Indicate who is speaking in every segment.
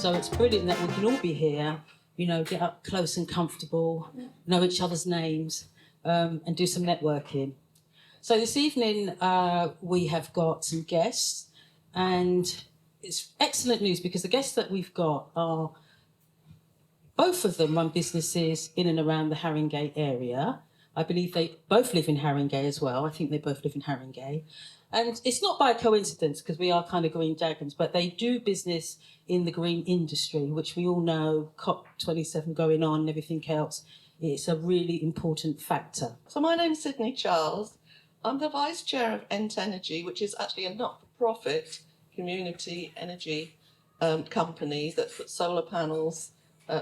Speaker 1: So it's brilliant that we can all be here, get up close and comfortable, know each other's names, and do some networking. So this evening we have got some guests, and it's excellent news because the guests that we've got are, both of them run businesses in and around the Haringey area. I believe they both live in Haringey as well. I think they both live in Haringey. And it's not by coincidence because we are kind of green dragons, but they do business in the green industry, which we all know, COP27 going on and everything else. It's a really important factor.
Speaker 2: So my name's Sydney Charles. I'm the Vice Chair of Ent Energy, which is actually a not-for-profit community energy company that puts solar panels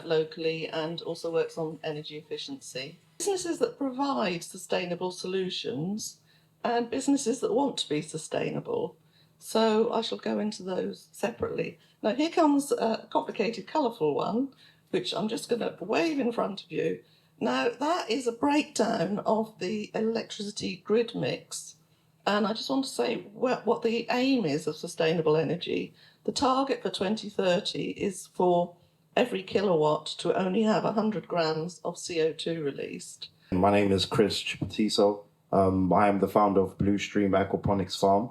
Speaker 2: locally and also works on energy efficiency. Businesses that provide sustainable solutions and businesses that want to be sustainable. So I shall go into those separately. Now here comes a complicated, colourful one, which I'm just going to wave in front of you. Now that is a breakdown of the electricity grid mix. And I just want to say what the aim is of sustainable energy. The target for 2030 is for every kilowatt to only have 100 grams of CO2 released.
Speaker 3: My name is Chris Chipatiso. I am the founder of Blue Stream Aquaponics Farm.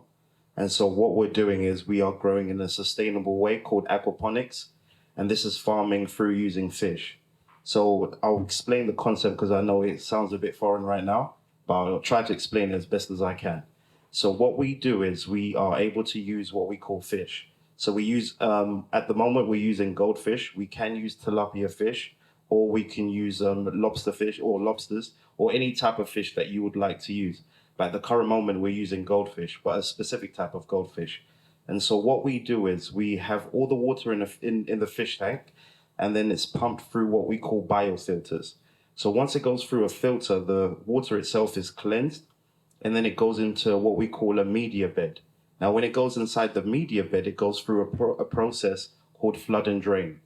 Speaker 3: And so what we're doing is we are growing in a sustainable way called aquaponics. And this is farming through using fish. So I'll explain the concept because I know it sounds a bit foreign right now, but I'll try to explain it as best as I can. So what we do is we are able to use what we call fish. So we use, at the moment, we're using goldfish. We can use tilapia fish, or we can use lobster fish or lobsters, or any type of fish that you would like to use. But at the current moment, we're using goldfish, but a specific type of goldfish. And so what we do is we have all the water in the fish tank, and then it's pumped through what we call biofilters. So once it goes through a filter, the water itself is cleansed, and then it goes into what we call a media bed. Now, when it goes inside the media bed, it goes through a process called flood and drain.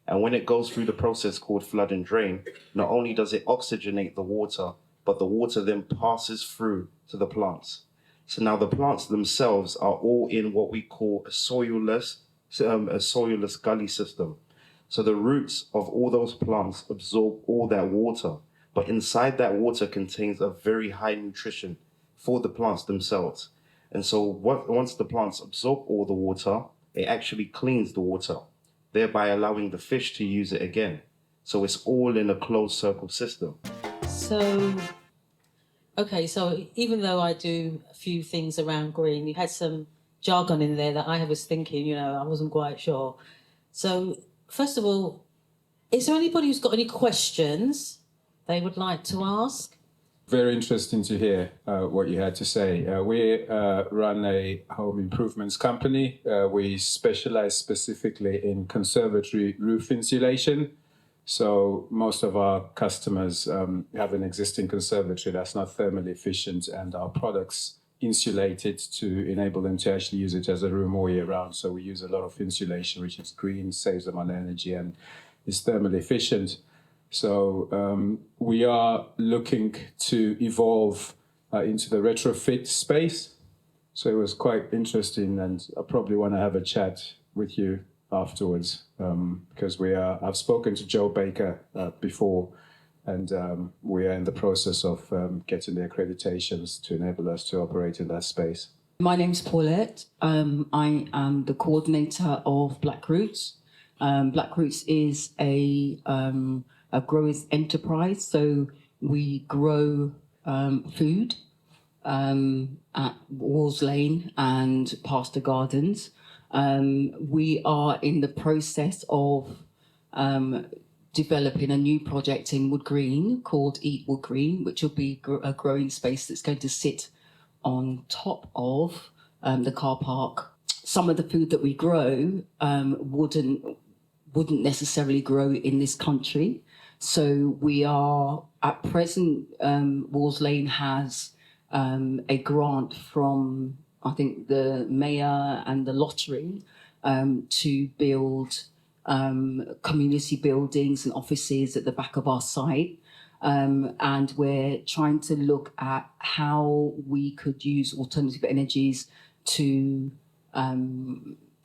Speaker 3: And when it goes through the process called flood and drain, not only does it oxygenate the water, but the water then passes through to the plants. So now the plants themselves are all in what we call a soilless gully system. So the roots of all those plants absorb all that water, but inside that water contains a very high nutrition for the plants themselves. And so once the plants absorb all the water, it actually cleans the water, thereby allowing the fish to use it again. So it's all in a closed circle system.
Speaker 1: So even though I do a few things around green, you had some jargon in there that I was thinking, I wasn't quite sure. So first of all, is there anybody who's got any questions they would like to ask?
Speaker 4: Very interesting to hear what you had to say. We run a home improvements company. We specialize specifically in conservatory roof insulation. So most of our customers have an existing conservatory that's not thermally efficient, and our products insulate it to enable them to actually use it as a room all year round. So we use a lot of insulation, which is green, saves them on energy, and is thermally efficient. So we are looking to evolve into the retrofit space. So it was quite interesting, and I probably want to have a chat with you afterwards because I've spoken to Joe Baker before, and we are in the process of getting the accreditations to enable us to operate in that space.
Speaker 5: My name's Paulette. I am the coordinator of Black Roots. Black Roots is a growers enterprise, so we grow food at Walls Lane and Pastor Gardens. We are in the process of developing a new project in Wood Green called Eat Wood Green, which will be a growing space that's going to sit on top of the car park. Some of the food that we grow wouldn't necessarily grow in this country. So we are, at present, Walls Lane has a grant from, I think, the mayor and the lottery to build community buildings and offices at the back of our site. And we're trying to look at how we could use alternative energies to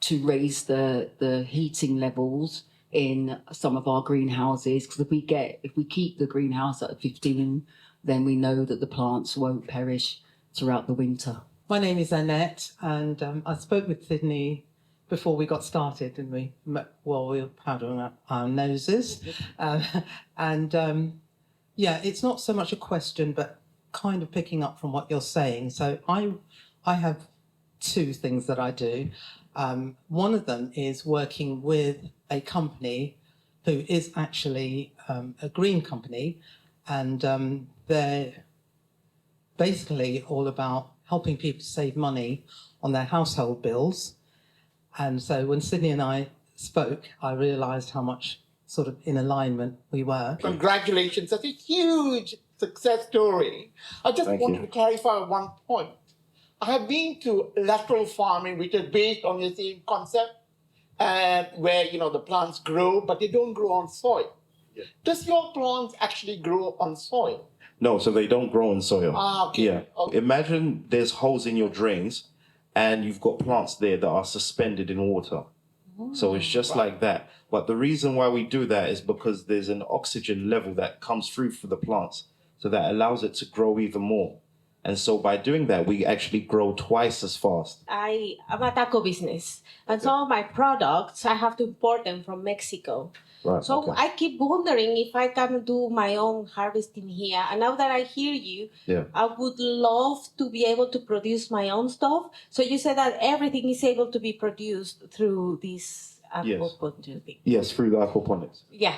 Speaker 5: to raise the heating levels in some of our greenhouses, because if we keep the greenhouse at 15, then we know that the plants won't perish throughout the winter.
Speaker 6: My name is Annette, and I spoke with Sydney before we got started, and we were powdering our noses. It's not so much a question, but kind of picking up from what you're saying. So I have two things that I do. One of them is working with a company who is actually a green company, and they're basically all about helping people save money on their household bills. And so when Sydney and I spoke, I realised how much sort of in alignment we were.
Speaker 7: Congratulations, that's a huge success story. I just wanted to clarify one point. I have been to lateral farming, which is based on the same concept, where the plants grow, but they don't grow on soil.
Speaker 3: Yeah.
Speaker 7: Does your plants actually grow on soil?
Speaker 3: No, so they don't grow in soil.
Speaker 7: Okay.
Speaker 3: Yeah.
Speaker 7: Okay.
Speaker 3: Imagine there's holes in your drains and you've got plants there that are suspended in water. So it's just like that. But the reason why we do that is because there's an oxygen level that comes through for the plants. So that allows it to grow even more. And so by doing that, we actually grow twice as fast.
Speaker 8: I'm a taco business, and some of my products, I have to import them from Mexico.
Speaker 3: Right.
Speaker 8: So
Speaker 3: okay.
Speaker 8: I keep wondering if I can do my own harvesting here. And now that I hear you,
Speaker 3: Yeah.
Speaker 8: I would love to be able to produce my own stuff. So you said that everything is able to be produced through this aquaculture thing.
Speaker 3: Yes, through the aquaponics.
Speaker 8: Yeah.